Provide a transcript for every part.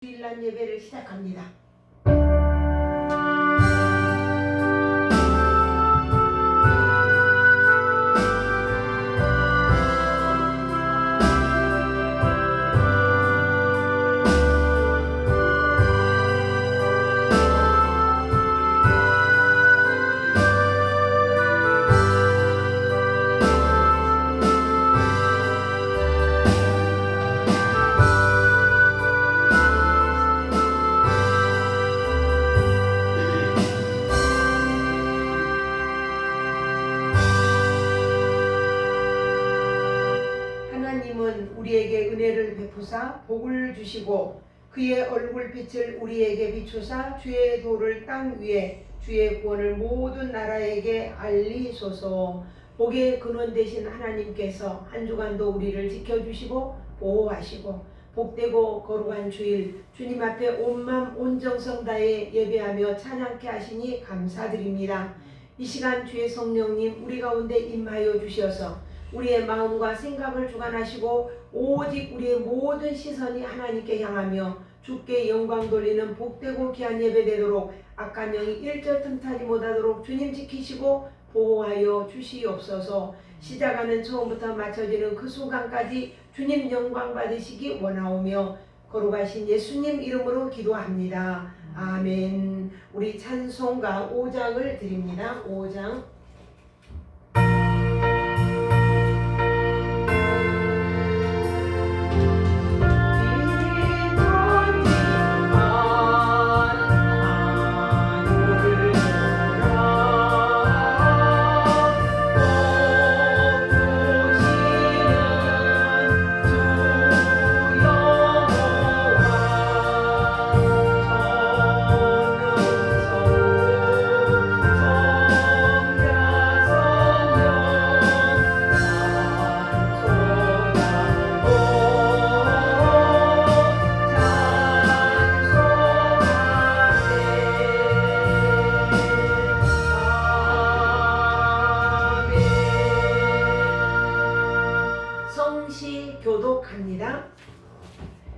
주일날 예배를 시작합니다. 하나님은 우리에게 은혜를 베푸사 복을 주시고 그의 얼굴빛을 우리에게 비추사 주의 도를 땅 위에 주의 구원을 모든 나라에게 알리소서. 복의 근원 되신 하나님께서 한 주간도 우리를 지켜주시고 보호하시고 복되고 거룩한 주일 주님 앞에 온 맘 온 정성 다해 예배하며 찬양케 하시니 감사드립니다. 이 시간 주의 성령님 우리 가운데 임하여 주셔서 우리의 마음과 생각을 주관하시고 오직 우리의 모든 시선이 하나님께 향하며 주께 영광 돌리는 복되고 귀한 예배 되도록 악한 영이 일절 틈타지 못하도록 주님 지키시고 보호하여 주시옵소서. 시작하는 처음부터 마쳐지는 그 순간까지 주님 영광 받으시기 원하오며 거룩하신 예수님 이름으로 기도합니다. 아멘. 우리 찬송가 5장을 드립니다. 5장.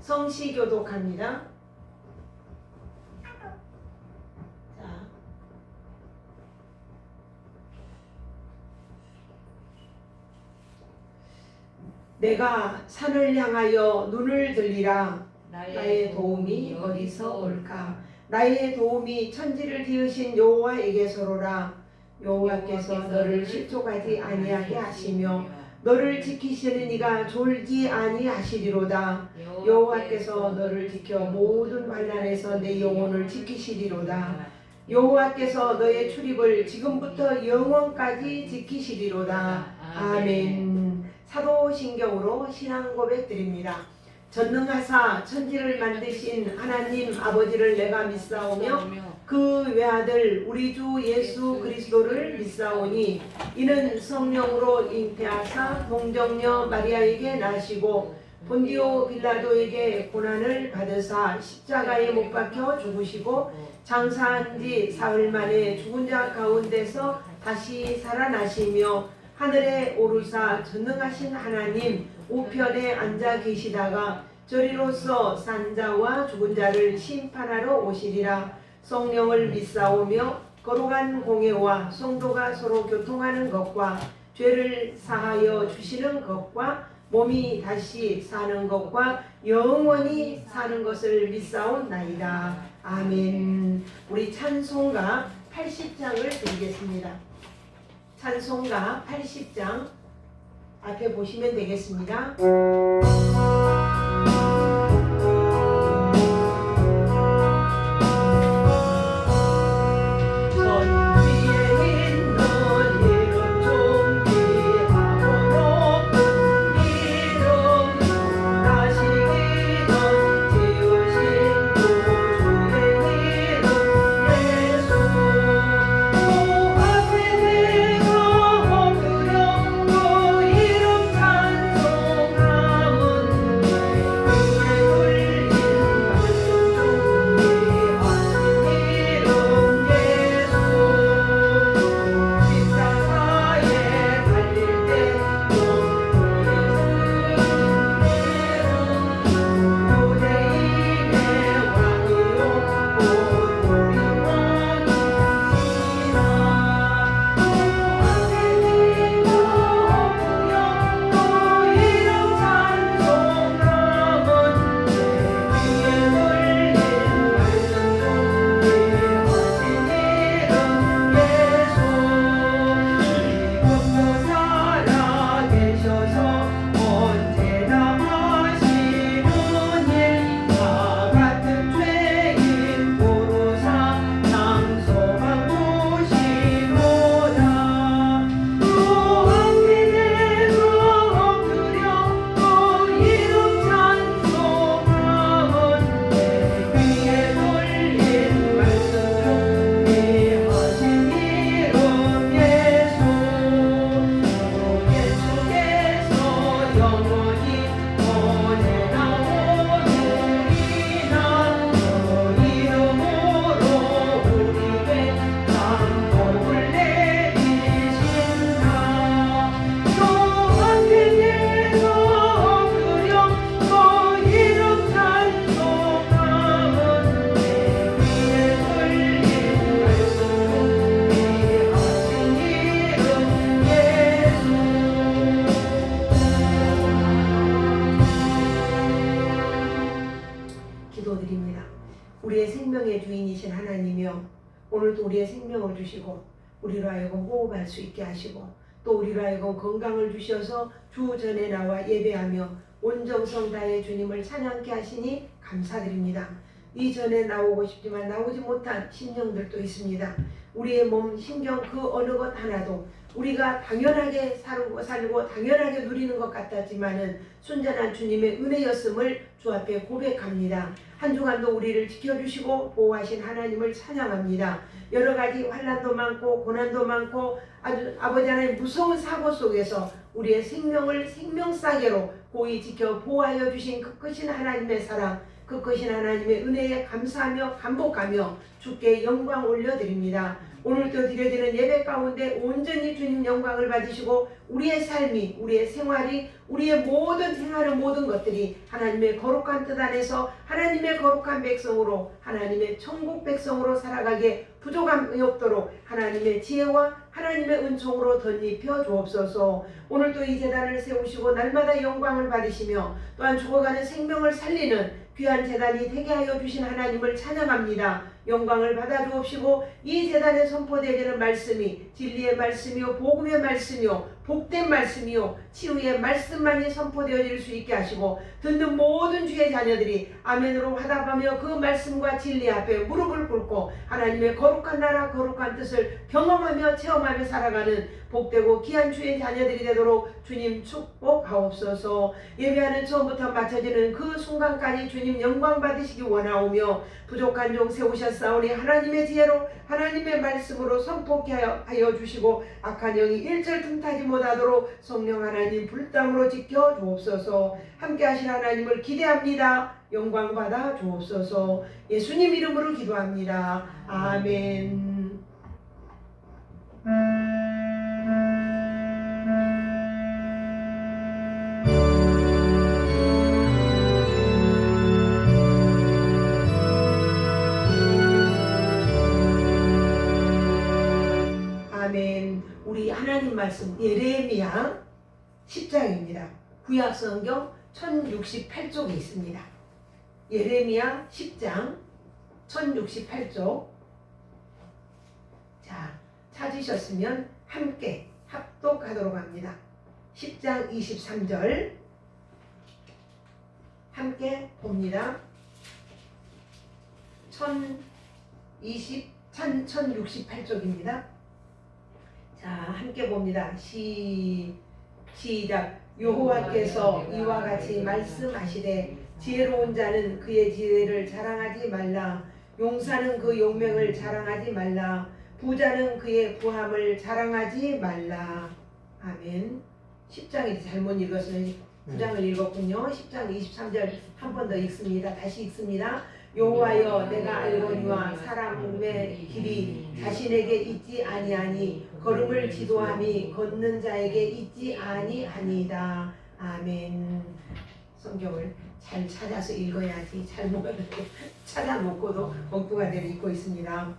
성시 교독합니다. 자, 내가 산을 향하여 눈을 들리라. 나의 도움이 어디서 올까? 나의 도움이 천지를 지으신 여호와에게서로라. 여호와께서 너를 실족하지 아니하게 하시며 너를 지키시는 이가 졸지 아니하시리로다. 여호와께서 너를 지켜 모든 환난에서 내 영혼을 지키시리로다. 여호와께서 너의 출입을 지금부터 영원까지 지키시리로다. 아멘. 사도신경으로 신앙 고백 드립니다. 전능하사 천지를 만드신 하나님 아버지를 내가 믿사오며 그 외아들 우리 주 예수 그리스도를 믿사오니 이는 성령으로 잉태하사 동정녀 마리아에게 나시고 본디오 빌라도에게 고난을 받으사 십자가에 못 박혀 죽으시고 장사한 지 사흘 만에 죽은 자 가운데서 다시 살아나시며 하늘에 오르사 전능하신 하나님 우편에 앉아 계시다가 저리로서 산자와 죽은 자를 심판하러 오시리라. 성령을 믿사오며 거룩한 공예와 성도가 서로 교통하는 것과 죄를 사하여 주시는 것과 몸이 다시 사는 것과 영원히 사는 것을 믿사옵나이다. 아멘. 우리 찬송가 80장을 드리겠습니다. 찬송가 80장 앞에 보시면 되겠습니다. 기도드립니다. 우리의 생명의 주인이신 하나님이여, 오늘도 우리의 생명을 주시고 우리로 하여금 호흡할 수 있게 하시고 또 우리로 하여금 건강을 주셔서 주 전에 나와 예배하며 온정성 다해 주님을 찬양케 하시니 감사드립니다. 이전에 나오고 싶지만 나오지 못한 심령들도 있습니다. 우리의 몸, 신경 그 어느 것 하나도 우리가 당연하게 살고 당연하게 누리는 것 같았지만은 순전한 주님의 은혜였음을 주 앞에 고백합니다. 한 주간도 우리를 지켜주시고 보호하신 하나님을 찬양합니다. 여러 가지 환난도 많고 고난도 많고 아주 아버지 하나님 무서운 사고 속에서 우리의 생명을 생명싸개로 고이 지켜 보호하여 주신 그 크신 하나님의 사랑, 그 크신 하나님의 은혜에 감사하며 감복하며 주께 영광 올려드립니다. 오늘도 드려지는 예배 가운데 온전히 주님 영광을 받으시고 우리의 삶이, 우리의 생활이, 우리의 모든 행하는 모든 것들이 하나님의 거룩한 뜻 안에서 하나님의 거룩한 백성으로, 하나님의 천국 백성으로 살아가게 부족함이 없도록 하나님의 지혜와 하나님의 은총으로 덧입혀 주옵소서. 오늘도 이 제단을 세우시고 날마다 영광을 받으시며 또한 죽어가는 생명을 살리는 귀한 제단이 되게 하여 주신 하나님을 찬양합니다. 영광을 받아 주옵시고 이 제단에 선포되어지는 말씀이 진리의 말씀이요 복음의 말씀이요 복된 말씀이요 치유의 말씀만이 선포되어질 수 있게 하시고 듣는 모든 주의 자녀들이 아멘으로 화답하며 그 말씀과 진리 앞에 무릎을 꿇고 하나님의 거룩한 나라 거룩한 뜻을 경험하며 체험하며 살아가는 복되고 귀한 주의 자녀들이 되도록 주님 축복하옵소서. 예배하는 처음부터 마쳐지는 그 순간까지 주님 영광 받으시기 원하오며 부족한 종 세우셨사오니 하나님의 지혜로 하나님의 말씀으로 선포케 하여 주시고 악한 영이 일절 틈타지 못하도록 성령 하나님 불담으로 지켜 주옵소서. 함께 하신 하나님을 기대합니다. 영광 받아 주옵소서. 예수님 이름으로 기도합니다. 아멘. 아멘. 우리 하나님 말씀 예레미야 10장입니다. 구약 성경 1068쪽에 있습니다. 예레미야 10장 1068쪽. 자, 찾으셨으면 함께 합독하도록 합니다. 10장 23절 함께 봅니다. 1068쪽입니다. 자, 함께 봅니다. 시작. 여호와께서 이와 같이 말씀하시되 지혜로운 자는 그의 지혜를 자랑하지 말라. 용사는 그 용맹을 자랑하지 말라. 부자는 그의 부함을 자랑하지 말라. 아멘. 10장이 잘못 읽었으면 9장을 읽었군요. 10장 23절 한 번 더 읽습니다. 다시 읽습니다. 여호와여 내가 알거니와 사람의 길이 자신에게 있지 아니하니 걸음을 지도함이 걷는 자에게 있지 아니하니이다. 아멘. 성경을 잘 찾아서 읽어야지 잘못 찾아놓고도 엉뚱한 대로 읽고 있습니다.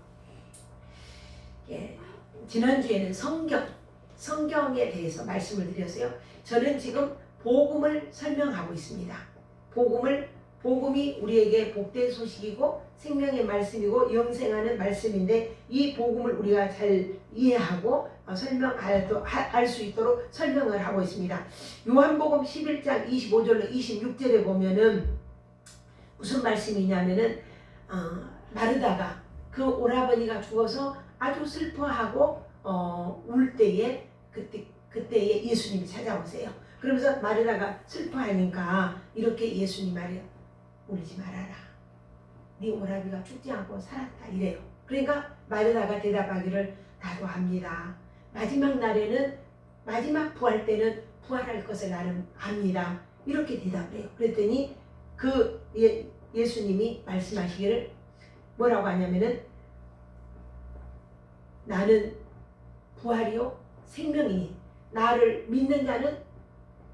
예, 지난주에는 성경에 대해서 말씀을 드렸어요. 저는 지금 복음을 설명하고 있습니다. 복음이 우리에게 복된 소식이고 생명의 말씀이고 영생하는 말씀인데 이 복음을 우리가 잘 이해하고 알 수 있도록 설명을 하고 있습니다. 요한복음 11장 25절로 26절에 보면은 무슨 말씀이냐면은 마르다가 그 오라버니가 죽어서 아주 슬퍼하고 울 때에 그때에 예수님이 찾아오세요. 그러면서 마르다가 슬퍼하니까 이렇게 예수님 말이요. 울지 말아라. 네 오라비가 죽지 않고 살았다 이래요. 그러니까 마르다가 대답하기를 나도 압니다. 마지막 날에는 마지막 부활 때는 부활할 것을 나는 압니다. 이렇게 대답해요. 그랬더니 그 예수님이 말씀하시기를 뭐라고 하냐면은 나는 부활이요 생명이니 나를 믿는 자는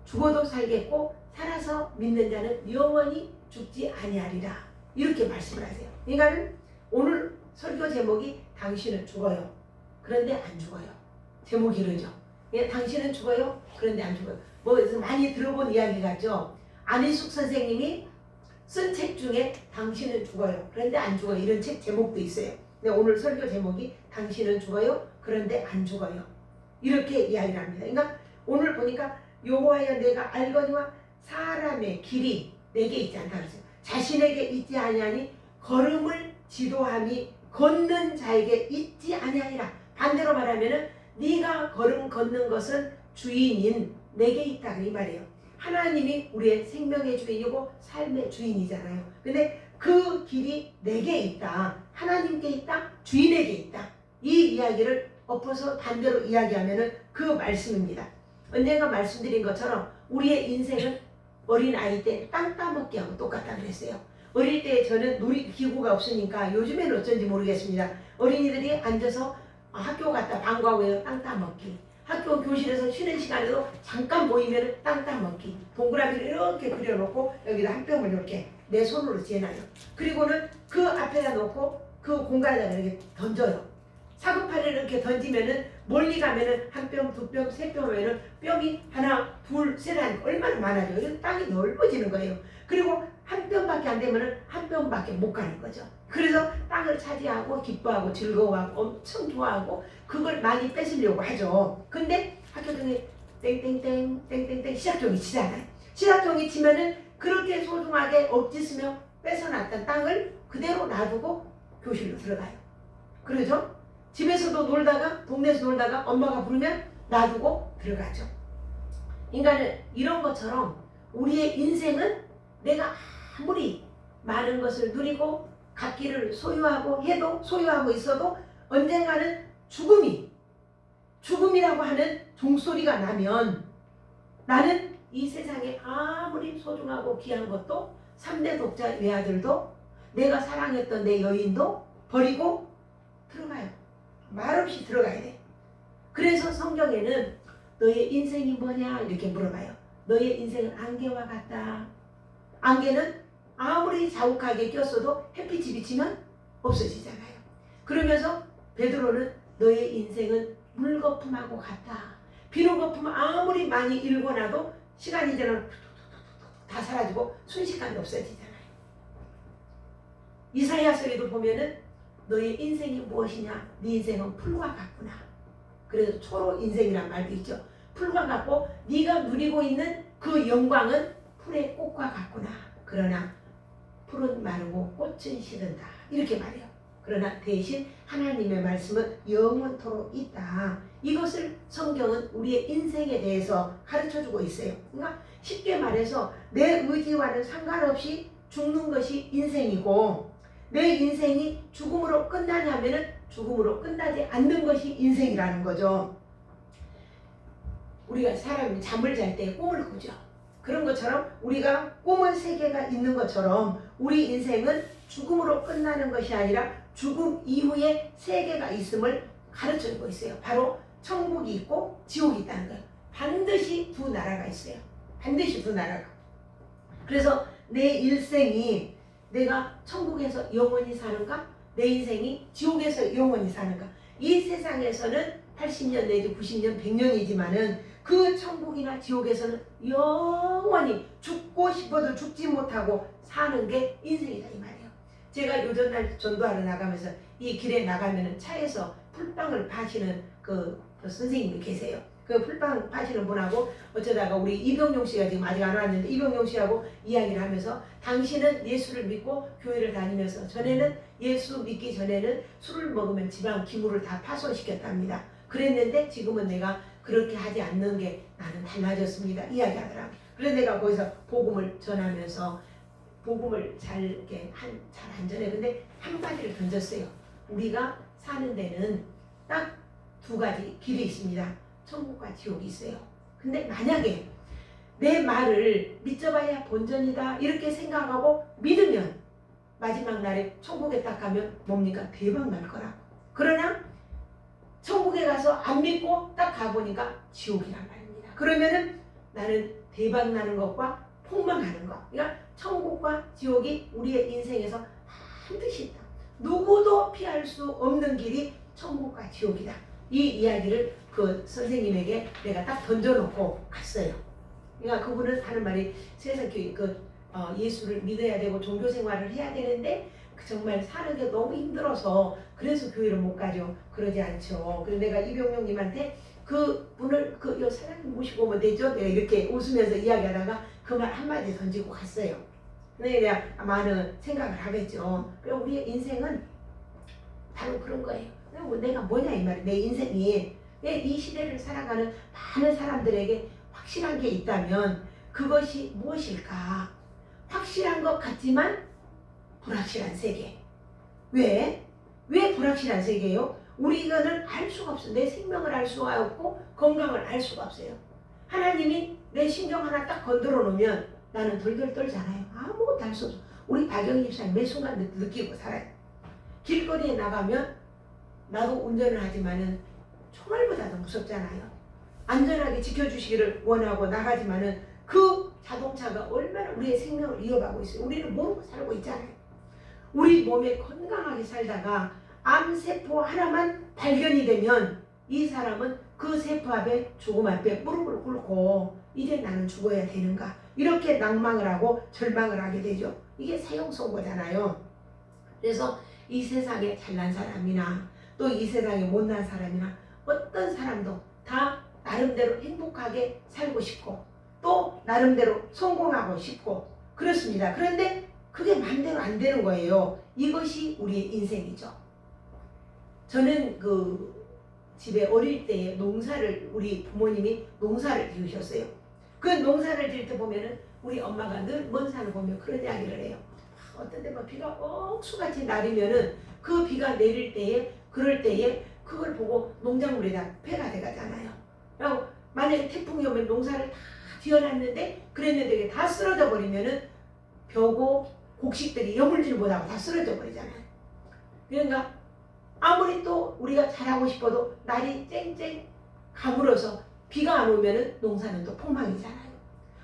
죽어도 살겠고 살아서 믿는 자는 영원히 죽지 아니하리라. 이렇게 말씀을 하세요. 그러니까 오늘 설교 제목이 당신은 죽어요. 그런데 안 죽어요. 제목이 이러죠. 당신은 죽어요. 그런데 안 죽어요. 뭐 많이 들어본 이야기 같죠. 안희숙 선생님이 쓴 책 중에 당신은 죽어요. 그런데 안 죽어요. 이런 책 제목도 있어요. 근데 오늘 설교 제목이 당신은 죽어요. 그런데 안 죽어요. 이렇게 이야기를 합니다. 그러니까 오늘 보니까 여호와여 내가 알거니와 사람의 길이 내게 있지 않다 그랬어요. 자신에게 있지 아니하니 걸음을 지도함이 걷는 자에게 있지 아니하니라. 반대로 말하면은 네가 걸음 걷는 것은 주인인 내게 있다 이 말이에요. 하나님이 우리의 생명의 주인이고 삶의 주인이잖아요. 근데 그 길이 내게 있다. 하나님께 있다. 주인에게 있다. 이 이야기를 엎어서 반대로 이야기하면은 그 말씀입니다. 언젠가 말씀드린 것처럼 우리의 인생은 어린 아이 때 땅 따먹기 하고 똑같다 그랬어요. 어릴 때 저는 놀이기구가 없으니까 요즘에는 어쩐지 모르겠습니다. 어린이들이 앉아서 학교 갔다 방과 후에 땅 따먹기. 학교 교실에서 쉬는 시간에도 잠깐 모이면 땅 따먹기. 동그라미를 이렇게 그려놓고 여기다 한 뼘을 이렇게 내 손으로 재놔요. 그리고는 그 앞에다 놓고 그 공간에다 이렇게 던져요. 사급팔이를 이렇게 던지면은 멀리 가면은 한 뼘, 두 뼘, 세 뼘 하면은 뼘이 하나, 둘, 셋 하니까 얼마나 많아져요. 땅이 넓어지는 거예요. 그리고 한 뼘밖에 안 되면은 한 뼘밖에 못 가는 거죠. 그래서 땅을 차지하고 기뻐하고 즐거워하고 엄청 좋아하고 그걸 많이 뺏으려고 하죠. 근데 학교 중에 땡땡땡 땡땡땡 시작종이 치잖아요. 시작종이 치면은 그렇게 소중하게 억지쓰며 뺏어놨던 땅을 그대로 놔두고 교실로 들어가요. 그러죠? 집에서도 놀다가 동네에서 놀다가 엄마가 부르면 놔두고 들어가죠. 인간은 이런 것처럼 우리의 인생은 내가 아무리 많은 것을 누리고 갖기를 소유하고 해도 소유하고 있어도 언젠가는 죽음이라고 하는 종소리가 나면 나는 이 세상에 아무리 소중하고 귀한 것도 3대 독자 외아들도 내가 사랑했던 내 여인도 버리고 들어가요. 말없이 들어가야 돼. 그래서 성경에는 너의 인생이 뭐냐 이렇게 물어봐요. 너의 인생은 안개와 같다. 안개는 아무리 자욱하게 꼈어도 햇빛이 비치면 없어지잖아요. 그러면서 베드로는 너의 인생은 물거품하고 같다. 비료거품 아무리 많이 일궈놔도 시간이 지나면 다 사라지고 순식간에 없어지잖아요. 이사야서에도 보면은 너의 인생이 무엇이냐? 네 인생은 풀과 같구나. 그래서 초로 인생이란 말도 있죠. 풀과 같고 네가 누리고 있는 그 영광은 풀의 꽃과 같구나. 그러나 풀은 마르고 꽃은 시든다. 이렇게 말해요. 그러나 대신 하나님의 말씀은 영원토록 있다. 이것을 성경은 우리의 인생에 대해서 가르쳐주고 있어요. 그러니까 쉽게 말해서 내 의지와는 상관없이 죽는 것이 인생이고 내 인생이 죽음으로 끝나냐면은 죽음으로 끝나지 않는 것이 인생이라는 거죠. 우리가 사람이 잠을 잘 때 꿈을 꾸죠. 그런 것처럼 우리가 꿈의 세계가 있는 것처럼 우리 인생은 죽음으로 끝나는 것이 아니라 죽음 이후에 세계가 있음을 가르쳐주고 있어요. 바로 천국이 있고 지옥이 있다는 거예요. 반드시 두 나라가 있어요. 반드시 두 나라가. 그래서 내 일생이 내가 천국에서 영원히 사는가? 내 인생이 지옥에서 영원히 사는가? 이 세상에서는 80년 내지 90년, 100년이지만은 그 천국이나 지옥에서는 영원히 죽고 싶어도 죽지 못하고 사는 게 인생이다 이 말이에요. 제가 요전날 전도하러 나가면서 이 길에 나가면은 차에서 풀빵을 파시는 그 선생님이 계세요. 그 풀빵 파시는 분하고 어쩌다가 우리 이병용 씨가 지금 아직 안 왔는데 이병용 씨하고 이야기를 하면서 당신은 예수를 믿고 교회를 다니면서 전에는 예수 믿기 전에는 술을 먹으면 지방 기물을 다 파손시켰답니다. 그랬는데 지금은 내가 그렇게 하지 않는 게 나는 달라졌습니다. 이야기하더라고요. 그래서 내가 거기서 복음을 전하면서 복음을 잘 안 전해. 근데 한 가지를 던졌어요. 우리가 사는 데는 딱 두 가지 길이 있습니다. 천국과 지옥이 있어요. 근데 만약에 내 말을 믿어봐야 본전이다 이렇게 생각하고 믿으면 마지막 날에 천국에 딱 가면 뭡니까? 대박 날 거라고. 그러나 천국에 가서 안 믿고 딱 가보니까 지옥이란 말입니다. 그러면은 나는 대박 나는 것과 폭망하는 것. 그러니까 천국과 지옥이 우리의 인생에서 반드시 있다. 누구도 피할 수 없는 길이 천국과 지옥이다. 이 이야기를 그 선생님에게 내가 딱 던져놓고 갔어요. 그러니까 그분은 하는 말이 세상 교육 예수를 믿어야 되고 종교 생활을 해야 되는데 정말 사는 게 너무 힘들어서 그래서 교회를 못 가죠. 그러지 않죠. 그래서 내가 이병용님한테 그 분을 요 사장님 모시고 오면 되죠? 내가 이렇게 웃으면서 이야기하다가 그 말 한마디 던지고 갔어요. 근데 내가 많은 생각을 하겠죠. 그리고 우리의 인생은 바로 그런 거예요. 내가 뭐냐 이 말이에요. 내 인생이 이 시대를 살아가는 많은 사람들에게 확실한 게 있다면 그것이 무엇일까? 확실한 것 같지만 불확실한 세계. 왜? 왜 불확실한 세계예요? 우리는 알 수가 없어요. 내 생명을 알 수가 없고 건강을 알 수가 없어요. 하나님이 내 심정 하나 딱 건드려 놓으면 나는 덜덜 떨잖아요. 아무것도 할 수 없어. 우리 박영희 집사님 매 순간 느끼고 살아요. 길거리에 나가면 나도 운전을 하지만은 총알보다도 무섭잖아요. 안전하게 지켜주시기를 원하고 나가지만은 그 자동차가 얼마나 우리의 생명을 이어가고 있어요. 우리는 모르고 살고 있잖아요. 우리 몸에 건강하게 살다가 암세포 하나만 발견이 되면 이 사람은 그 세포 앞에 죽음 앞에 무릎을 꿇고 이제 나는 죽어야 되는가 이렇게 낭망을 하고 절망을 하게 되죠. 이게 사형선고잖아요. 그래서 이 세상에 잘난 사람이나 또 이 세상에 못난 사람이나 어떤 사람도 다 나름대로 행복하게 살고 싶고 또 나름대로 성공하고 싶고 그렇습니다. 그런데 그게 마음대로 안 되는 거예요. 이것이 우리의 인생이죠. 저는 집에 어릴 때에 농사를 우리 부모님이 농사를 지으셨어요. 그 농사를 지을 때 보면은 우리 엄마가 늘 먼 산을 보면 그런 이야기를 해요. 어떤 때 막 비가 억수같이 내리면은 그 비가 내릴 때에 그럴 때에 그걸 보고 농작물에다 폐가 돼가잖아요. 그리고 만약에 태풍이 오면 농사를 다 지어놨는데 그랬는데 이게 다 쓰러져 버리면은 벼고 곡식들이 여물질 못하고 다 쓰러져 버리잖아요. 그러니까 아무리 또 우리가 잘하고 싶어도 날이 쨍쨍 가물어서 비가 안 오면은 농사는 또 폭망이잖아요.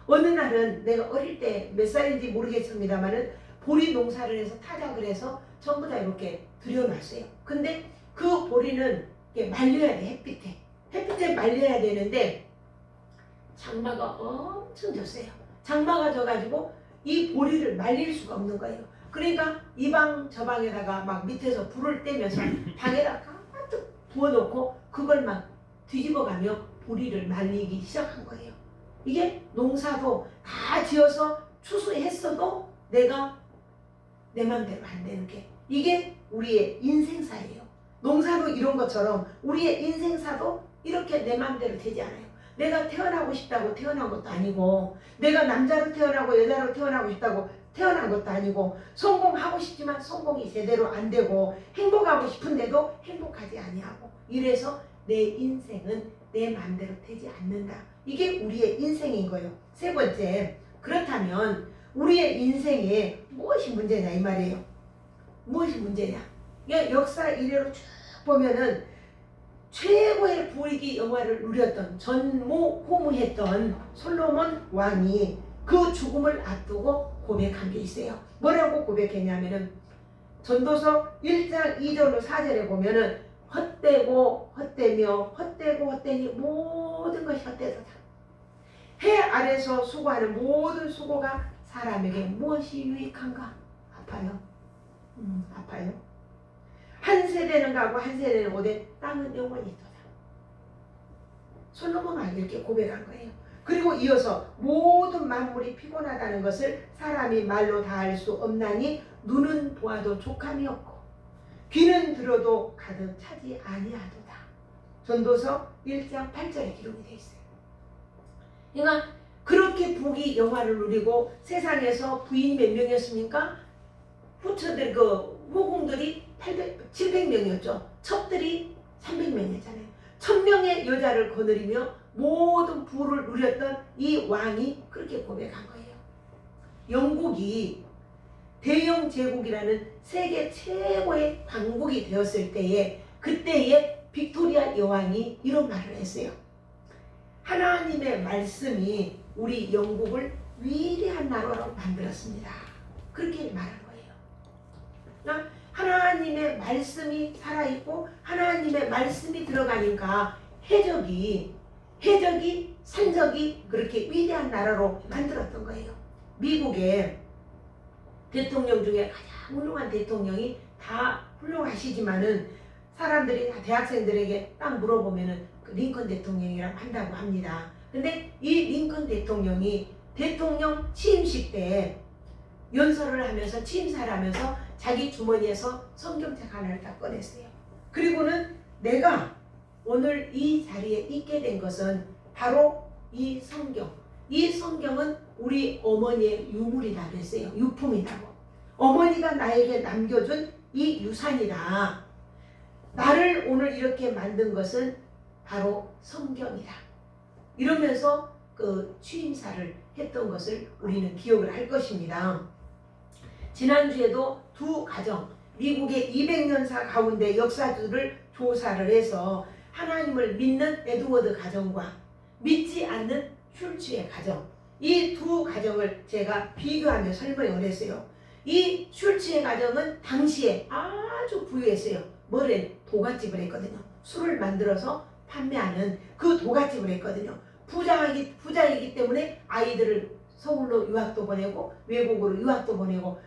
어느 날은 내가 어릴 때 몇 살인지 모르겠습니다만은 보리 농사를 해서 타작을 해서 전부 다 이렇게 들여놨어요. 근데 그 보리는 말려야 돼. 햇빛에 말려야 되는데 장마가 엄청 졌어요. 장마가 져가지고 이 보리를 말릴 수가 없는 거예요. 그러니까 이 방 저 방에다가 막 밑에서 불을 떼면서 방에다 가득 부어놓고 그걸 막 뒤집어가며 보리를 말리기 시작한 거예요. 이게 농사도 다 지어서 추수했어도 내가 내 맘대로 안 되는 게 이게 우리의 인생사예요. 농사도 이런 것처럼 우리의 인생사도 이렇게 내 맘대로 되지 않아요. 내가 태어나고 싶다고 태어난 것도 아니고 내가 남자로 태어나고 여자로 태어나고 싶다고 태어난 것도 아니고 성공하고 싶지만 성공이 제대로 안 되고 행복하고 싶은데도 행복하지 아니하고 이래서 내 인생은 내 마음대로 되지 않는다. 이게 우리의 인생인 거예요. 세 번째, 그렇다면 우리의 인생에 무엇이 문제냐 이 말이에요. 무엇이 문제냐. 역사 이래로 쭉 보면은 최고의 부귀 영화를 누렸던 전무후무했던 솔로몬 왕이 그 죽음을 앞두고 고백한 게 있어요. 뭐라고 고백했냐면은 전도서 1장 2절로 4절에 보면은 헛되고 헛되며 헛되고 헛되니 모든 것이 헛되도다. 해 아래서 수고하는 모든 수고가 사람에게 무엇이 유익한가? 아파요. 아파요. 한 세대는 가고 한 세대는 오되 땅은 영원히 있도다. 솔로몬 왕이 이렇게 고백한 거예요. 그리고 이어서 모든 만물이 피곤하다는 것을 사람이 말로 다 할 수 없나니 눈은 보아도 족함이 없고 귀는 들어도 가득 차지 아니하도다. 전도서 1장 8절에 기록이 되어 있어요. 그러니까 그렇게 부귀 영화를 누리고 세상에서 부인이 몇 명이었습니까? 후처들 후궁들이 700명이었죠. 첩들이 300명이었잖아요. 1000명의 여자를 거느리며 모든 부를 누렸던 이 왕이 그렇게 고백한 거예요. 영국이 대영 제국이라는 세계 최고의 강국이 되었을 때에 그때의 빅토리아 여왕이 이런 말을 했어요. 하나님의 말씀이 우리 영국을 위대한 나라로 만들었습니다. 그렇게 말한 거예요. 그러니까 하나님의 말씀이 살아있고 하나님의 말씀이 들어가니까 해적이 산적이 그렇게 위대한 나라로 만들었던 거예요. 미국에 대통령 중에 가장 훌륭한 대통령이 다 훌륭하시지만은 사람들이 다 대학생들에게 딱 물어보면은 그 링컨 대통령이라고 한다고 합니다. 근데 이 링컨 대통령이 대통령 취임식 때 연설을 하면서 취임사를 하면서 자기 주머니에서 성경책 하나를 딱 꺼냈어요. 그리고는 내가 오늘 이 자리에 있게 된 것은 바로 이 성경. 이 성경은 우리 어머니의 유물이다 그랬어요. 유품이라고. 어머니가 나에게 남겨준 이 유산이다. 나를 오늘 이렇게 만든 것은 바로 성경이다. 이러면서 그 취임사를 했던 것을 우리는 기억을 할 것입니다. 지난주에도 두 가정, 미국의 200년사 가운데 역사들을 조사를 해서 하나님을 믿는 에드워드 가정과 믿지 않는 슐츠의 가정, 이 두 가정을 제가 비교하며 설명을 했어요. 이 슐츠의 가정은 당시에 아주 부유했어요. 뭐래? 도갓집을 했거든요. 술을 만들어서 판매하는 그 도갓집을 했거든요. 부자이기 때문에 아이들을 서울로 유학도 보내고 외국으로 유학도 보내고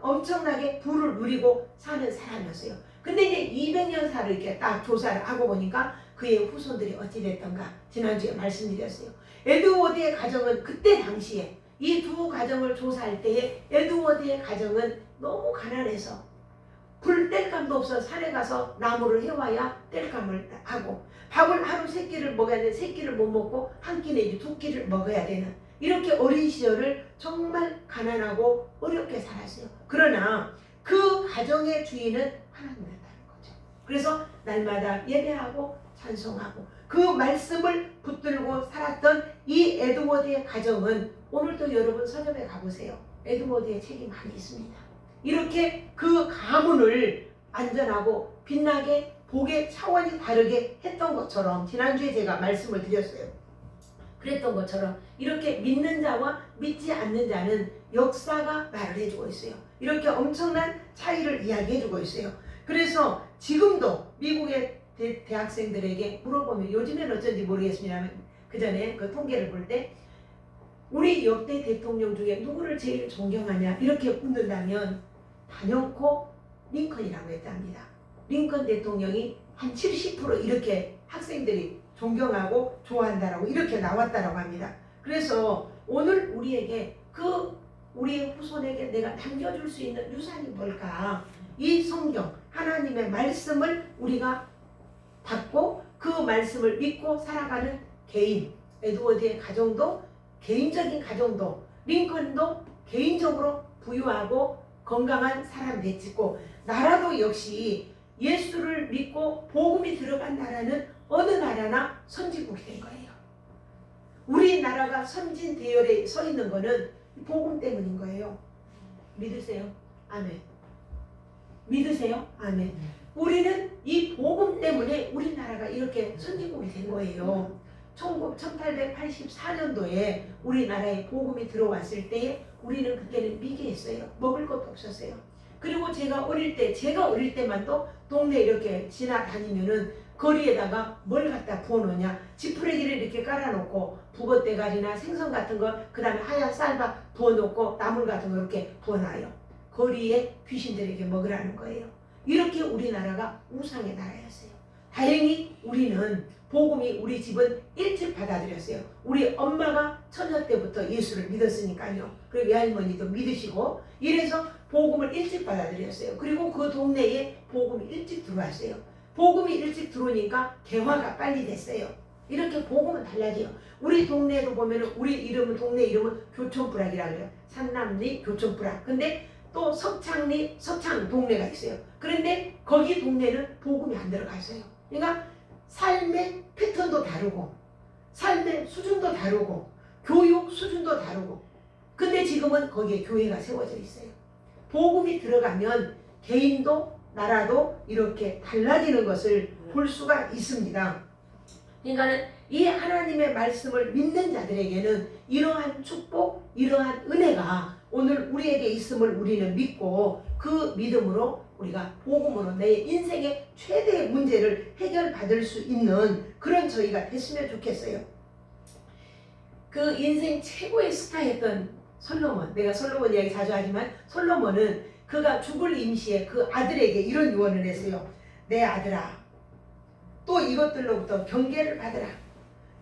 엄청나게 부를 누리고 사는 사람이었어요. 근데 이제 200년사를 이렇게 딱 조사를 하고 보니까 그의 후손들이 어찌 됐던가 지난주에 말씀드렸어요. 에드워드의 가정은 그때 당시에 이 두 가정을 조사할 때에 에드워드의 가정은 너무 가난해서 불 뗄감도 없어 산에 가서 나무를 해와야 뗄감을 하고 밥을 하루 세 끼를 먹어야 되는데 세 끼를 못 먹고 한 끼 내지 두 끼를 먹어야 되는 이렇게 어린 시절을 정말 가난하고 어렵게 살았어요. 그러나 그 가정의 주인은 하나님이었다는 거죠. 그래서 날마다 예배하고 찬송하고 그 말씀을 붙들고 살았던 이 에드워드의 가정은 오늘도 여러분 서점에 가보세요. 에드워드의 책이 많이 있습니다. 이렇게 그 가문을 안전하고 빛나게 복의 차원이 다르게 했던 것처럼 지난주에 제가 말씀을 드렸어요. 그랬던 것처럼 이렇게 믿는 자와 믿지 않는 자는 역사가 말을 해주고 있어요. 이렇게 엄청난 차이를 이야기해주고 있어요. 그래서 지금도 미국의 대학생들에게 물어보면 요즘엔 어쩐지 모르겠습니다만 그 전에 그 통계를 볼 때 우리 역대 대통령 중에 누구를 제일 존경하냐 이렇게 묻는다면 단연코 링컨이라고 했답니다. 링컨 대통령이 한 70% 이렇게 학생들이 존경하고 좋아한다라고 이렇게 나왔다라고 합니다. 그래서 오늘 우리에게 우리의 후손에게 내가 남겨줄 수 있는 유산이 뭘까? 이 성경 하나님의 말씀을 우리가 받고 그 말씀을 믿고 살아가는 개인, 에드워드의 가정도 개인적인 가정도 링컨도 개인적으로 부유하고 건강한 사람 되었고 나라도 역시 예수를 믿고 복음이 들어간 나라는 어느 나라나 선진국이 된 거예요. 우리나라가 선진 대열에 서 있는 거는 복음 때문인 거예요. 믿으세요? 아멘. 믿으세요? 아멘. 우리는 이 복음 때문에 우리나라가 이렇게 선진국이 된 거예요. 1884년도에 우리나라에 복음이 들어왔을 때에 우리는 그때는 미개했어요. 먹을 것도 없었어요. 그리고 제가 어릴 때만도 동네 이렇게 지나다니면은 거리에다가 뭘 갖다 부어놓냐, 지푸레기를 이렇게 깔아놓고 북어대가리나 생선 같은 거, 그 다음에 하얀 쌀밥 부어놓고 나물 같은 거 이렇게 부어놔요. 거리에 귀신들에게 먹으라는 거예요. 이렇게 우리나라가 우상의 나라였어요. 다행히 우리는 복음이 우리 집은 일찍 받아들였어요. 우리 엄마가 처녀 때부터 예수를 믿었으니까요. 그리고 외할머니도 믿으시고 이래서 복음을 일찍 받아들였어요. 그리고 그 동네에 복음이 일찍 들어왔어요. 복음이 일찍 들어오니까 개화가 빨리 됐어요. 이렇게 복음은 달라져요. 우리 동네에도 보면은 우리 동네 이름은 교촌부락이라고 해요. 산남리 교촌부락. 근데 또 서창 동네가 있어요. 그런데 거기 동네는 복음이 안 들어갔어요. 그러니까 삶의 패턴도 다르고 삶의 수준도 다르고 교육 수준도 다르고 근데 지금은 거기에 교회가 세워져 있어요. 복음이 들어가면 개인도 나라도 이렇게 달라지는 것을 볼 수가 있습니다. 그러니까 이 하나님의 말씀을 믿는 자들에게는 이러한 축복, 이러한 은혜가 오늘 우리에게 있음을 우리는 믿고 그 믿음으로 우리가 복음으로 내 인생의 최대의 문제를 해결받을 수 있는 그런 저희가 됐으면 좋겠어요. 그 인생 최고의 스타였던 솔로몬, 내가 솔로몬 이야기 자주 하지만 솔로몬은 그가 죽을 임시에 그 아들에게 이런 유언을 했어요. 내 아들아, 또 이것들로부터 경계를 받으라.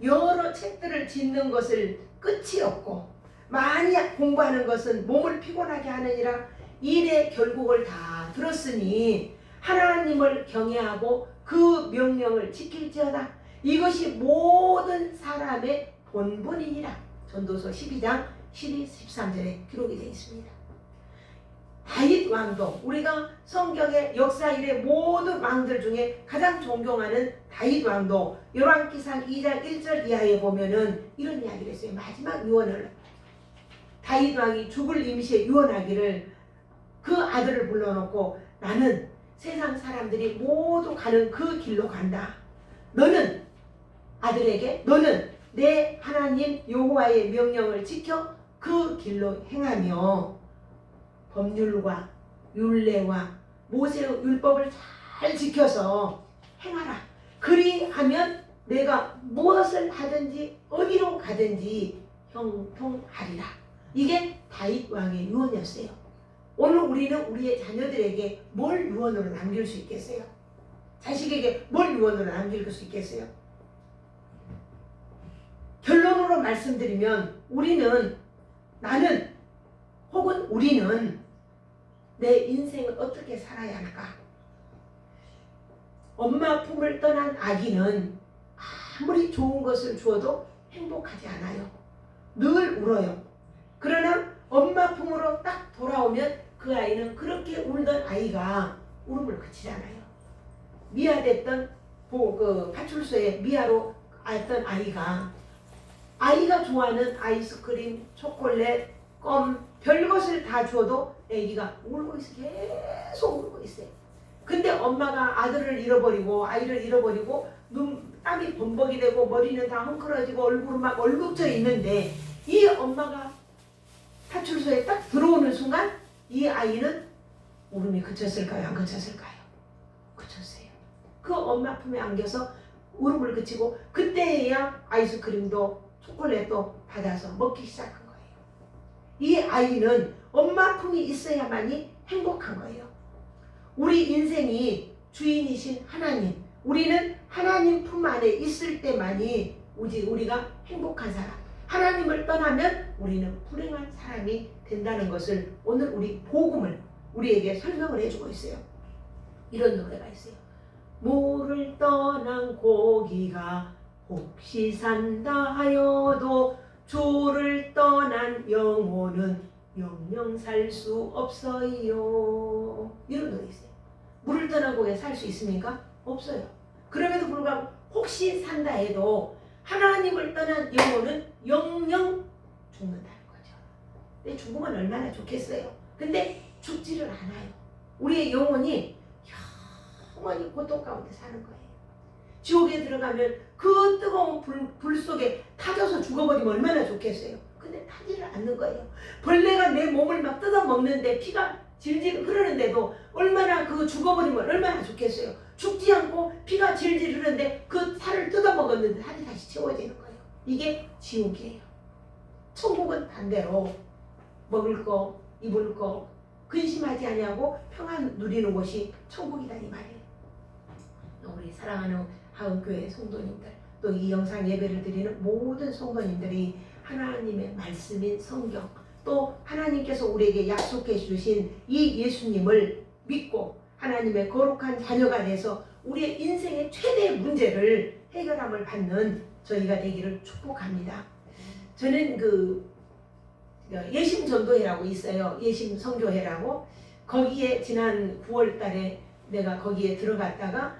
여러 책들을 짓는 것을 끝이 없고 많이 공부하는 것은 몸을 피곤하게 하느니라. 일의 결국을 다 들었으니 하나님을 경외하고 그 명령을 지킬지어다. 이것이 모든 사람의 본분이니라. 전도서 12장 12, 13절에 기록이 되어 있습니다. 다윗 왕도 우리가 성경의 역사일의 모든 왕들 중에 가장 존경하는 다윗 왕도 열왕기상 2장 1절 이하에 보면은 이런 이야기를 했어요. 마지막 유언을 다윗 왕이 죽을 임시에 유언하기를 그 아들을 불러놓고 나는 세상 사람들이 모두 가는 그 길로 간다. 너는 아들에게 너는 내 하나님 여호와의 명령을 지켜 그 길로 행하며 법률과 율례와 모세의 율법을 잘 지켜서 행하라. 그리하면 내가 무엇을 하든지 어디로 가든지 형통하리라. 이게 다윗 왕의 유언이었어요. 오늘 우리는 우리의 자녀들에게 뭘 유언으로 남길 수 있겠어요? 자식에게 뭘 유언으로 남길 수 있겠어요? 결론으로 말씀드리면 나는 혹은 우리는 내 인생을 어떻게 살아야 할까? 엄마 품을 떠난 아기는 아무리 좋은 것을 주어도 행복하지 않아요. 늘 울어요. 그러나 엄마 품으로 딱 돌아오면 그 아이는 그렇게 울던 아이가 울음을 그치잖아요. 미아됐던 그 파출소에 미아로 왔던 아이가 좋아하는 아이스크림, 초콜릿, 껌, 별것을 다 주어도 아기가 울고 있어요. 계속 울고 있어요. 근데 엄마가 아이를 잃어버리고 땀이 범벅이 되고 머리는 다 헝클어지고 얼굴은 막 얼룩져 있는데 이 엄마가 파출소에 딱 들어오는 순간 이 아이는 울음이 그쳤을까요? 안 그쳤을까요? 그쳤어요. 그 엄마 품에 안겨서 울음을 그치고 그때야 아이스크림도 초콜릿도 받아서 먹기 시작한 거예요. 이 아이는 엄마 품이 있어야만이 행복한 거예요. 우리 인생이 주인이신 하나님, 우리는 하나님 품 안에 있을 때만이 우리가 행복한 사람, 하나님을 떠나면 우리는 불행한 사람이 된다는 것을 오늘 우리 복음을 우리에게 설명을 해주고 있어요. 이런 노래가 있어요. 모를 떠난 고기가 혹시 산다 하여도 주를 떠난 영혼은 영영 살 수 없어요. 이런 노래 있어요. 물을 떠난 고기가 살 수 있습니까? 없어요. 그럼에도 불구하고 혹시 산다 해도 하나님을 떠난 영혼은 영영 죽는다는 거죠. 근데 죽으면 얼마나 좋겠어요. 근데 죽지를 않아요. 우리의 영혼이 영원히 고통 가운데 사는 거예요. 지옥에 들어가면 그 뜨거운 불 속에 타져서 죽어버리면 얼마나 좋겠어요. 근데 타지를 않는 거예요. 벌레가 내 몸을 막 뜯어먹는데 피가 질질 흐르는데도 얼마나 죽어버리면 얼마나 좋겠어요. 죽지 않고 피가 질질 흐르는데 그 살을 뜯어먹었는데 살이 다시 채워지는 거예요. 이게 지옥이에요. 천국은 반대로 먹을 거, 입을 거 근심하지 아니하고 평안 누리는 곳이 천국이다 이 말이에요. 우리 사랑하는 하은교회 성도님들, 또 이 영상 예배를 드리는 모든 성도님들이 하나님의 말씀인 성경, 또 하나님께서 우리에게 약속해 주신 이 예수님을 믿고 하나님의 거룩한 자녀가 돼서 우리의 인생의 최대의 문제를 해결함을 받는 저희가 되기를 축복합니다. 저는 예심 전도회라고 있어요. 예심 선교회라고. 거기에 지난 9월 달에 내가 거기에 들어갔다가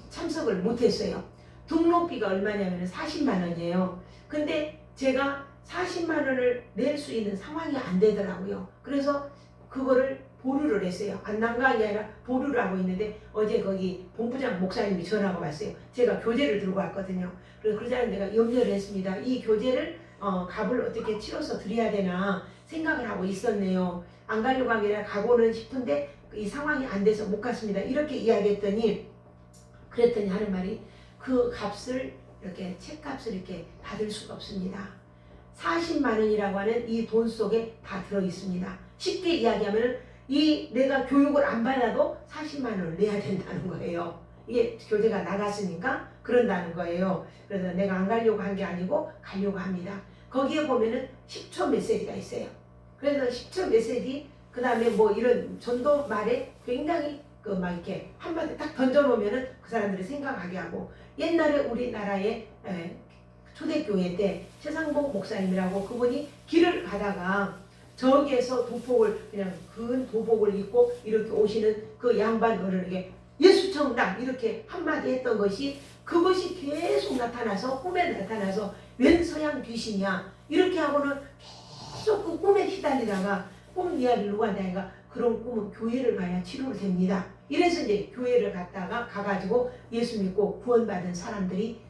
참석을 못했어요. 등록비가 얼마냐면 40만 원이에요. 근데 제가 40만 원을 낼 수 있는 상황이 안 되더라고요. 그래서 그거를 보류를 했어요. 안 난가 게 아니라 보류를 하고 있는데 어제 거기 본부장 목사님이 전화가 왔어요. 제가 교재를 들고 왔거든요. 그래서 그러자니 내가 염려를 했습니다. 이 교재를 값을 어떻게 치러서 드려야 되나 생각을 하고 있었네요. 안 가려고 한 게 아니라 가고는 싶은데 이 상황이 안 돼서 못 갔습니다. 이렇게 이야기했더니 그랬더니 하는 말이 그 값을 이렇게 책값을 이렇게 받을 수가 없습니다. 40만 원이라고 하는 이 돈 속에 다 들어 있습니다. 쉽게 이야기하면 이 내가 교육을 안 받아도 40만 원을 내야 된다는 거예요. 이게 교재가 나갔으니까 그런다는 거예요. 그래서 내가 안 가려고 한 게 아니고 가려고 합니다. 거기에 보면은 10초 메시지가 있어요. 그래서 10초 메시지 그 다음에 뭐 이런 전도 말에 굉장히 그 막 이렇게 한마디 딱 던져놓으면은 그 사람들이 생각하게 하고, 옛날에 우리나라의 초대교회 때 최상복 목사님이라고 그분이 길을 가다가 저기에서 도복을 그냥 근 도복을 입고 이렇게 오시는 그 양반 어른에게 예수 청당 이렇게 한마디 했던 것이, 그것이 계속 나타나서 꿈에 나타나서 웬 서양 귀신이야 이렇게 하고는 계속 그 꿈에 휘달리다가 꿈 이야기를 누구한테 하니까 그런 꿈은 교회를 가야 치료를 됩니다. 이래서 이제 교회를 갔다가 가가지고 예수 믿고 구원받은 사람들이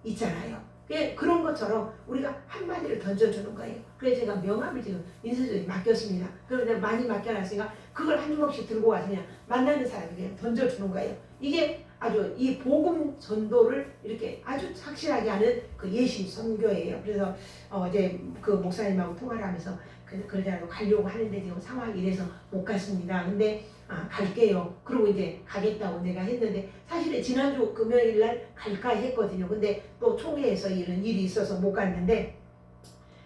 있잖아요. 그런 것처럼 우리가 한마디를 던져주는 거예요. 그래서 제가 명함을 지금 인쇄소에 맡겼습니다. 그런데 많이 맡겨놨으니까 그걸 한 주먹씩 들고 와서 그냥 만나는 사람에게 던져주는 거예요. 이게 아주 이 복음 전도를 이렇게 아주 확실하게 하는 그 예심 선교예요. 그래서 어제 그 목사님하고 통화를 하면서 그러자고 가려고 하는데 지금 상황이 이래서 못 갔습니다. 근데 갈게요. 그리고 이제 가겠다고 내가 했는데, 사실은 지난주 금요일날 갈까 했거든요. 근데 또 총회에서 이런 일이 있어서 못 갔는데,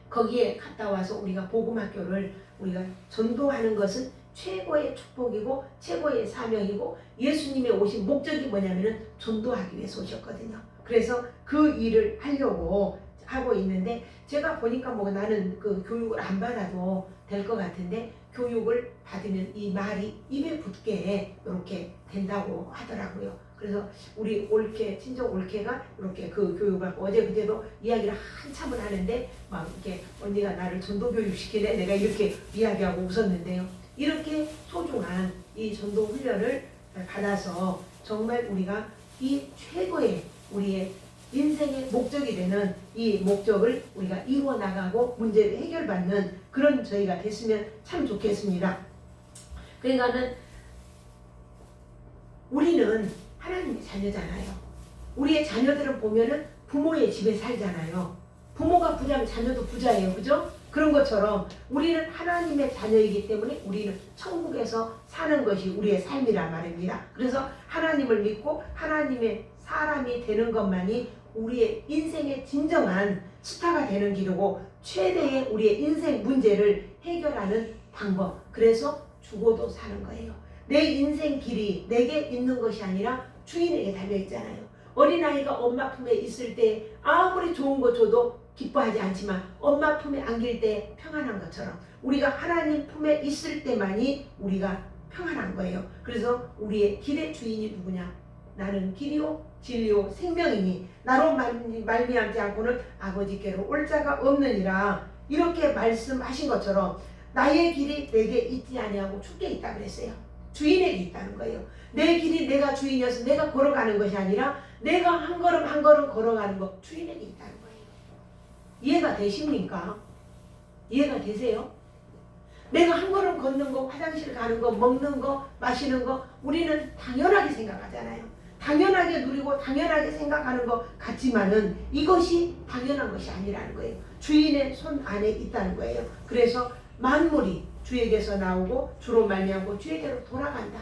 거기에 갔다 와서 우리가 복음학교를 우리가 전도하는 것은 최고의 축복이고 최고의 사명이고, 예수님의 오신 목적이 뭐냐면은 전도하기 위해서 오셨거든요. 그래서 그 일을 하려고 하고 있는데, 제가 보니까 뭐 나는 그 교육을 안 받아도 될 것 같은데, 교육을 받으면 이 말이 입에 붙게 이렇게 된다고 하더라고요. 그래서 우리 올케, 친정 올케가 이렇게 그 교육을 어제 그제도 이야기를 한참을 하는데 막 이렇게 언니가 나를 전도 교육 시키네 내가 이렇게 이야기하고 웃었는데요. 이렇게 소중한 이 전도 훈련을 받아서 정말 우리가 이 최고의 우리의 인생의 목적이 되는 이 목적을 우리가 이루어 나가고 문제를 해결받는 그런 저희가 됐으면 참 좋겠습니다. 그러니까는 우리는 하나님의 자녀잖아요. 우리의 자녀들을 보면은 부모의 집에 살잖아요. 부모가 부자면 자녀도 부자예요. 그죠? 그런 것처럼 우리는 하나님의 자녀이기 때문에 우리는 천국에서 사는 것이 우리의 삶이란 말입니다. 그래서 하나님을 믿고 하나님의 사람이 되는 것만이 우리의 인생의 진정한 스타가 되는 길이고 최대의 우리의 인생 문제를 해결하는 방법. 그래서 죽어도 사는 거예요. 내 인생 길이 내게 있는 것이 아니라 주인에게 달려있잖아요. 어린아이가 엄마 품에 있을 때 아무리 좋은 거 줘도 기뻐하지 않지만 엄마 품에 안길 때 평안한 것처럼 우리가 하나님 품에 있을 때만이 우리가 평안한 거예요. 그래서 우리의 길의 주인이 누구냐? 나는 길이요 진리요 생명이니 나로 말미암지 않고는 아버지께로 올 자가 없느니라. 이렇게 말씀하신 것처럼 나의 길이 내게 있지 아니하고 주께 있다 그랬어요. 주인에게 있다는 거예요. 내 길이 내가 주인이어서 내가 걸어가는 것이 아니라 내가 한 걸음 한 걸음 걸어가는 것 주인에게 있다는 거예요. 이해가 되십니까? 이해가 되세요? 내가 한 걸음 걷는 거, 화장실 가는 거, 먹는 거, 마시는 거 우리는 당연하게 생각하잖아요. 당연하게 누리고 당연하게 생각하는 것 같지만은 이것이 당연한 것이 아니라는 거예요. 주인의 손 안에 있다는 거예요. 그래서 만물이 주에게서 나오고 주로 말미암고 주에게로 돌아간다.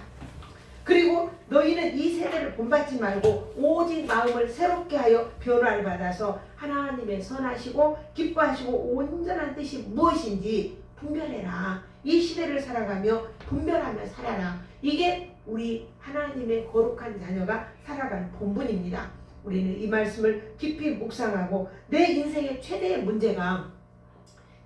그리고 너희는 이 세대를 본받지 말고 오직 마음을 새롭게 하여 변화를 받아서 하나님의 선하시고 기뻐하시고 온전한 뜻이 무엇인지 분별해라. 이 시대를 살아가며 분별하며 살아라. 이게 우리 하나님의 거룩한 자녀가 살아가는 본분입니다. 우리는 이 말씀을 깊이 묵상하고 내 인생의 최대의 문제가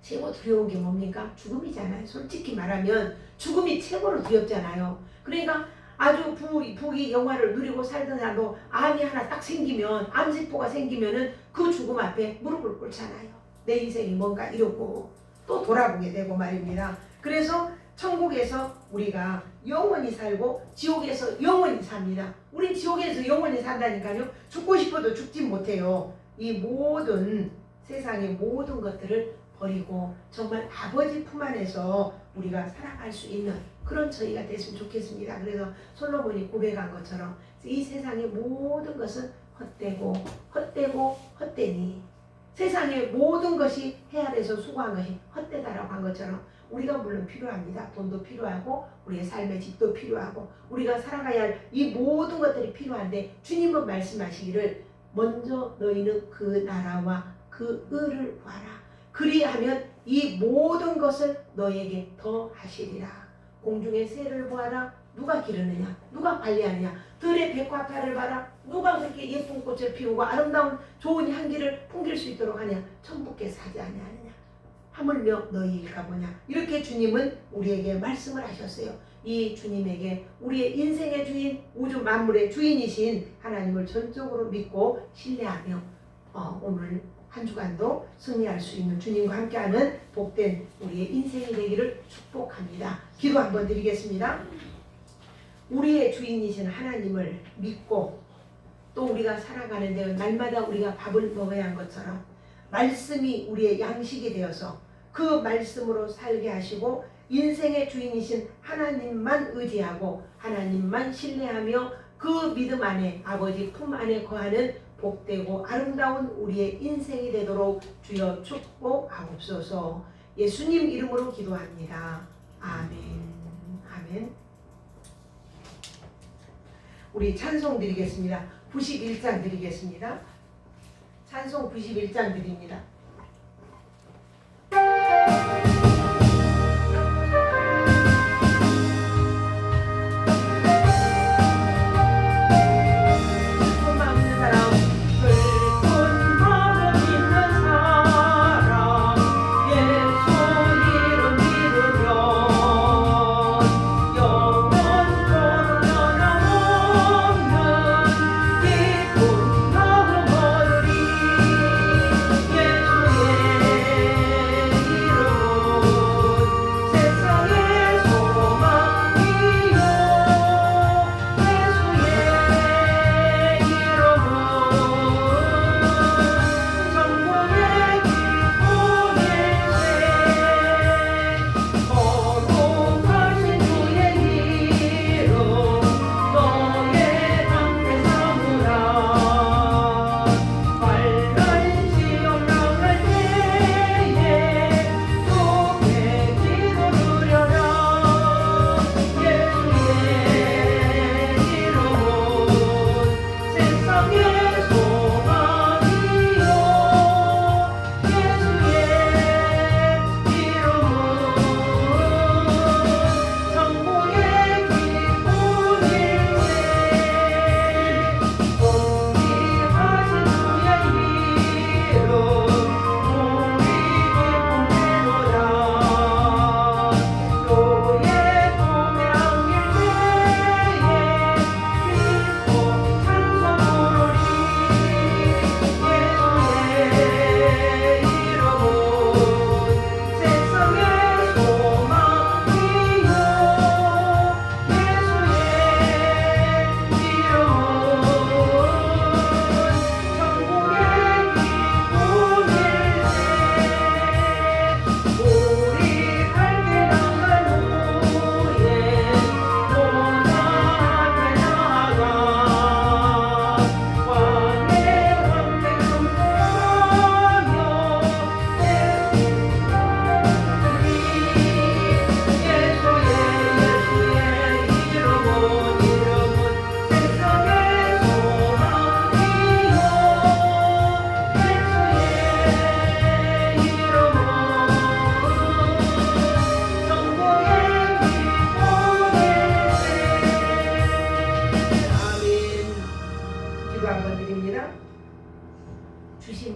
최고 두려운 게 뭡니까? 죽음이잖아요. 솔직히 말하면 죽음이 최고로 두렵잖아요. 그러니까 아주 부귀 영화를 누리고 살던 사람도 암이 하나 딱 생기면, 암세포가 생기면은 그 죽음 앞에 무릎을 꿇잖아요. 내 인생이 뭔가 이러고 또 돌아보게 되고 말입니다. 그래서 천국에서 우리가 영원히 살고 지옥에서 영원히 삽니다. 우린 지옥에서 영원히 산다니까요. 죽고 싶어도 죽지 못해요. 이 모든 세상의 모든 것들을 버리고 정말 아버지 품 안에서 우리가 살아갈 수 있는 그런 저희가 됐으면 좋겠습니다. 그래서 솔로몬이 고백한 것처럼 이 세상의 모든 것은 헛되고 헛되고 헛되니 세상의 모든 것이 헤아려서 수고한 것이 헛되다라고 한 것처럼 우리가 물론 필요합니다. 돈도 필요하고 우리의 삶의 집도 필요하고 우리가 살아가야 할 이 모든 것들이 필요한데 주님은 말씀하시기를 먼저 너희는 그 나라와 그 의를 구하라. 그리하면 이 모든 것을 너에게 더 하시리라. 공중의 새를 보아라. 누가 기르느냐? 누가 관리하느냐? 들의 백화과를 봐라. 누가 그렇게 예쁜 꽃을 피우고 아름다운 좋은 향기를 풍길 수 있도록 하냐? 천부께서 하지 아니하느냐? 하물며 너희일까 보냐? 이렇게 주님은 우리에게 말씀을 하셨어요. 이 주님에게 우리의 인생의 주인, 우주 만물의 주인이신 하나님을 전적으로 믿고 신뢰하며 오늘 한 주간도 승리할 수 있는 주님과 함께하는 복된 우리의 인생이 되기를 축복합니다. 기도 한번 드리겠습니다. 우리의 주인이신 하나님을 믿고 또 우리가 살아가는데 날마다 우리가 밥을 먹어야 한 것처럼 말씀이 우리의 양식이 되어서 그 말씀으로 살게 하시고 인생의 주인이신 하나님만 의지하고 하나님만 신뢰하며 그 믿음 안에 아버지 품 안에 거하는 복되고 아름다운 우리의 인생이 되도록 주여 축복하옵소서. 예수님 이름으로 기도합니다. 아멘. 아멘. 우리 찬송 드리겠습니다. 91장 드리겠습니다. 찬송 91장 드립니다.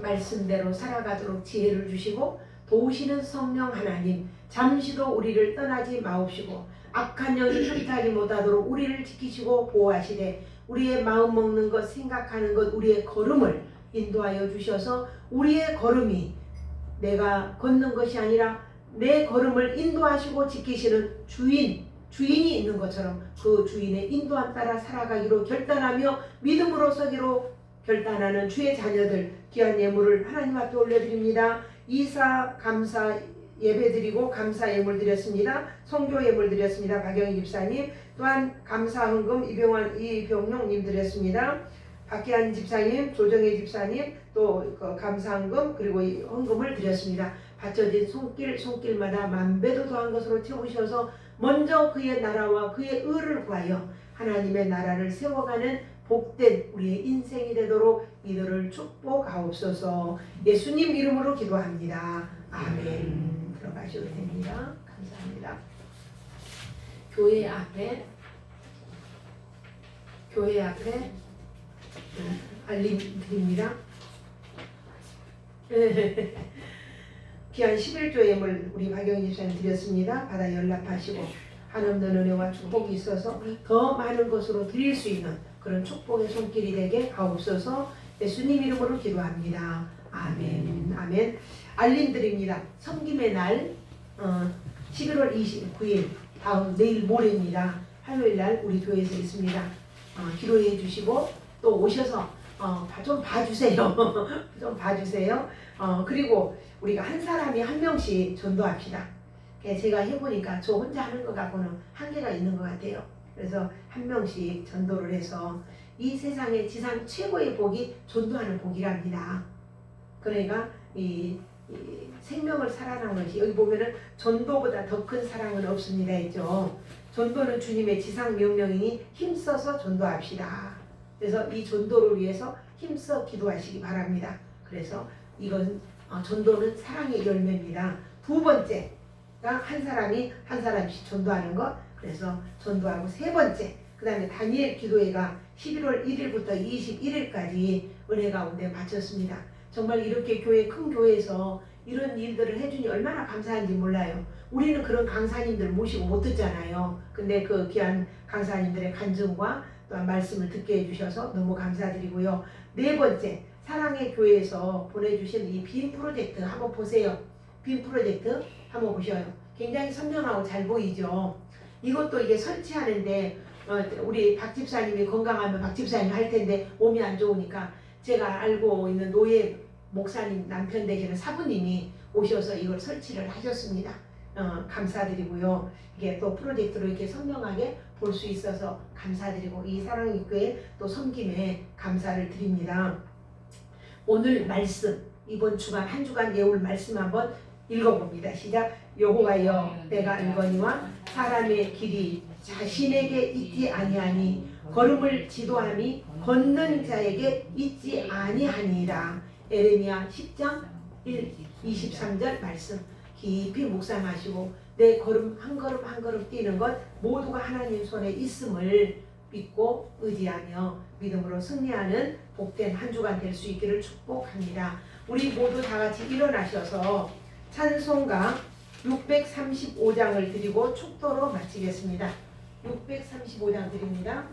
말씀대로 살아가도록 지혜를 주시고 도우시는 성령 하나님, 잠시도 우리를 떠나지 마옵시고 악한 영이 흠타지 못하도록 우리를 지키시고 보호하시되 우리의 마음 먹는 것, 생각하는 것, 우리의 걸음을 인도하여 주셔서 우리의 걸음이 내가 걷는 것이 아니라 내 걸음을 인도하시고 지키시는 주인이 있는 것처럼 그 주인의 인도함 따라 살아가기로 결단하며 믿음으로 서기로 결단하는 주의 자녀들 귀한 예물을 하나님 앞에 올려드립니다. 이사 감사 예배드리고 감사 예물 드렸습니다. 성교 예물 드렸습니다. 박영희 집사님, 또한 감사 헌금 이병용님 드렸습니다. 박기환 집사님, 조정혜 집사님, 또 그 감사헌금 그리고 이 헌금을 드렸습니다. 바쳐진 손길마다 만배도 더한 것으로 채우셔서 먼저 그의 나라와 그의 의를 구하여 하나님의 나라를 세워가는 복된 우리의 인생이 되도록 이들을 축복하옵소서. 예수님 이름으로 기도합니다. 아멘. 들어가셔도 됩니다. 감사합니다. 교회 앞에 알림 드립니다. 귀한 11조 예물 우리 박영희 집사님 드렸습니다. 받아 연락하시고 한없는 은혜와 축복이 있어서 더 많은 것으로 드릴 수 있는 그런 축복의 손길이 되게 하옵소서. 예수님 이름으로 기도합니다. 아멘. 아멘. 알림 드립니다. 섬김의 날 11월 29일 다음 내일 모레입니다. 화요일날 우리 교회에서 있습니다. 기도해 주시고 또 오셔서 좀 봐주세요. 좀 봐주세요. 그리고 우리가 한 사람이 한 명씩 전도합시다. 제가 해보니까 저 혼자 하는 것 갖고는 한계가 있는 것 같아요. 그래서 한 명씩 전도를 해서 이 세상의 지상 최고의 복이 전도하는 복이랍니다. 그러니까 이 생명을 살아나는 것이 여기 보면은 전도보다 더 큰 사랑은 없습니다 했죠. 전도는 주님의 지상 명령이니 힘써서 전도합시다. 그래서 이 전도를 위해서 힘써 기도하시기 바랍니다. 그래서 이건 전도는 사랑의 열매입니다. 두 번째가 한 사람씩 전도하는 것. 그래서 전도하고 세 번째 그 다음에 다니엘 기도회가 11월 1일부터 21일까지 은혜 가운데 마쳤습니다. 정말 이렇게 큰 교회에서 이런 일들을 해주니 얼마나 감사한지 몰라요. 우리는 그런 강사님들 모시고 못 듣잖아요. 근데 그 귀한 강사님들의 간증과 또한 말씀을 듣게 해주셔서 너무 감사드리고요. 네 번째, 사랑의 교회에서 보내주신 이 빔 프로젝트 한번 보세요. 빔 프로젝트 한번 보셔요. 굉장히 선명하고 잘 보이죠. 이것도 이게 설치하는데 우리 박 집사님이 건강하면 박 집사님 할 텐데 몸이 안 좋으니까 제가 알고 있는 노예 목사님 남편 되시는 사부님이 오셔서 이걸 설치를 하셨습니다. 감사드리고요. 이게 또 프로젝트로 이렇게 선명하게 볼 수 있어서 감사드리고 이 사랑의 교회 또 섬김에 감사를 드립니다. 오늘 말씀 이번 주간 한 주간 예울 말씀 한번 읽어봅니다. 시작. 여호와여 내가 알거니와 사람의 길이 자신에게 있지 아니하니 걸음을 지도함이 걷는 자에게 있지 아니하니라. 에레미야 10장 23절 말씀 깊이 묵상하시고 내 걸음 한 걸음 뛰는 것 모두가 하나님 손에 있음을 믿고 의지하며 믿음으로 승리하는 복된 한 주간 될 수 있기를 축복합니다. 우리 모두 다 같이 일어나셔서 찬송가 635장을 드리고 축도로 마치겠습니다. 635장 드립니다.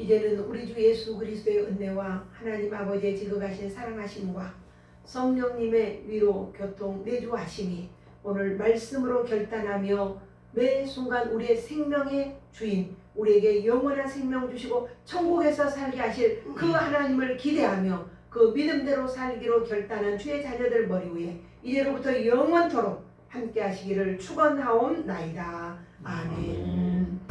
이제는 우리 주 예수 그리스도의 은혜와 하나님 아버지의 지극하신 사랑하심과 성령님의 위로 교통 내주하심이 오늘 말씀으로 결단하며 매 순간 우리의 생명의 주인, 우리에게 영원한 생명 주시고 천국에서 살게 하실 그 하나님을 기대하며 그 믿음대로 살기로 결단한 주의 자녀들 머리 위에 이제로부터 영원토록 함께 하시기를 축원하옵나이다. 아멘.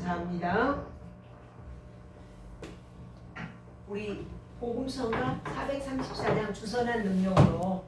감사합니다. 우리 복음성가 434장 주선한 능력으로